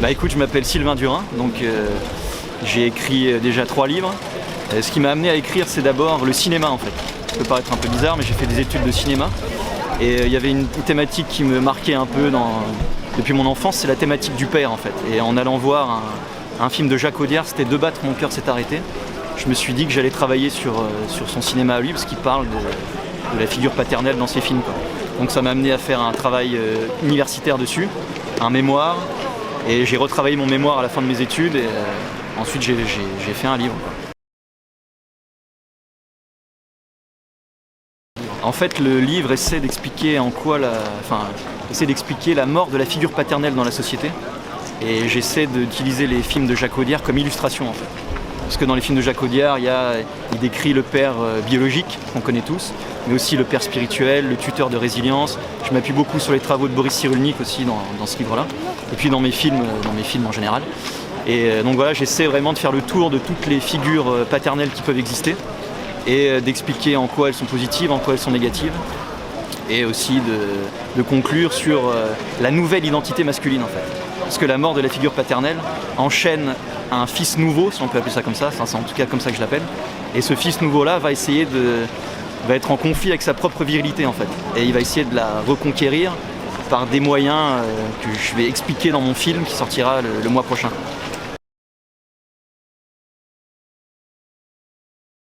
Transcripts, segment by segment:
Bah écoute, je m'appelle Sylvain Durin, donc j'ai écrit déjà 3 livres. Ce qui m'a amené à écrire, c'est d'abord le cinéma en fait. Ça peut paraître un peu bizarre, mais j'ai fait des études de cinéma. Et il y avait une thématique qui me marquait un peu depuis mon enfance, c'est la thématique du père en fait. Et en allant voir un film de Jacques Audiard, c'était De battre, mon cœur s'est arrêté. Je me suis dit que j'allais travailler sur son cinéma à lui, parce qu'il parle de la figure paternelle dans ses films, quoi. Donc ça m'a amené à faire un travail universitaire dessus, un mémoire. Et j'ai retravaillé mon mémoire à la fin de mes études et ensuite j'ai fait un livre, quoi. En fait, le livre essaie d'expliquer la mort de la figure paternelle dans la société. Et j'essaie d'utiliser les films de Jacques Audiard comme illustration en fait. Parce que dans les films de Jacques Audiard, il décrit le père biologique, qu'on connaît tous, mais aussi le père spirituel, le tuteur de résilience. Je m'appuie beaucoup sur les travaux de Boris Cyrulnik aussi dans ce livre-là. Et puis dans mes films en général. Et donc voilà, j'essaie vraiment de faire le tour de toutes les figures paternelles qui peuvent exister et d'expliquer en quoi elles sont positives, en quoi elles sont négatives. Et aussi de conclure sur la nouvelle identité masculine en fait. Parce que la mort de la figure paternelle enchaîne un fils nouveau, si on peut appeler ça comme ça, c'est en tout cas comme ça que je l'appelle. Et ce fils nouveau-là va être en conflit avec sa propre virilité en fait. Et il va essayer de la reconquérir par des moyens que je vais expliquer dans mon film qui sortira le mois prochain.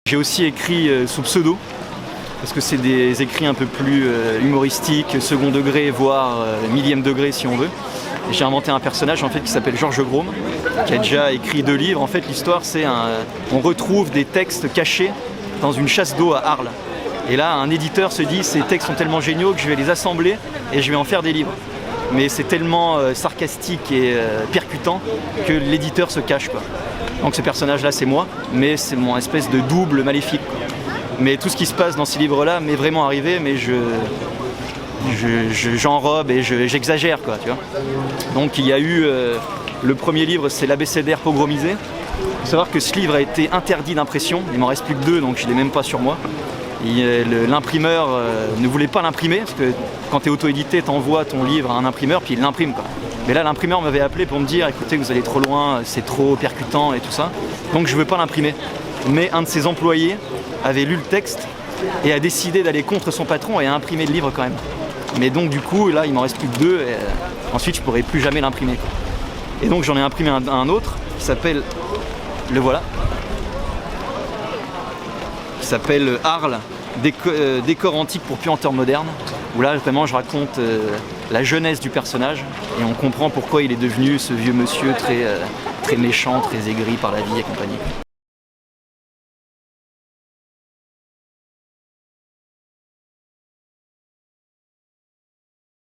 J'ai aussi écrit sous pseudo, parce que c'est des écrits un peu plus humoristiques, second degré, voire millième degré si on veut. Et j'ai inventé un personnage en fait qui s'appelle Georges Grome, qui a déjà écrit 2 livres. En fait, l'histoire, c'est on retrouve des textes cachés dans une chasse d'eau à Arles. Et là, un éditeur se dit, ces textes sont tellement géniaux que je vais les assembler et je vais en faire des livres. Mais c'est tellement sarcastique et percutant que l'éditeur se cache, quoi. Donc ce personnage-là, c'est moi, mais c'est mon espèce de double maléfique, quoi. Mais tout ce qui se passe dans ces livres-là m'est vraiment arrivé, mais j'enrobe et j'exagère, quoi, tu vois. Donc il y a eu le premier livre, c'est l'abécédaire pogromisé. Il faut savoir que ce livre a été interdit d'impression, il m'en reste plus que 2, donc je ne l'ai même pas sur moi. L'imprimeur ne voulait pas l'imprimer, parce que quand tu es auto-édité, tu envoies ton livre à un imprimeur, puis il l'imprime, quoi. Mais là, l'imprimeur m'avait appelé pour me dire, écoutez, vous allez trop loin, c'est trop percutant et tout ça, donc je ne veux pas l'imprimer. Mais un de ses employés avait lu le texte et a décidé d'aller contre son patron et a imprimé le livre quand même. Mais donc du coup, là, il m'en reste plus que 2, et ensuite je pourrai plus jamais l'imprimer, quoi. Et donc j'en ai imprimé un autre qui s'appelle, le voilà, qui s'appelle Arles, décor antique pour puanteurs modernes, où là vraiment je raconte la jeunesse du personnage et on comprend pourquoi il est devenu ce vieux monsieur très méchant, très aigri par la vie et compagnie.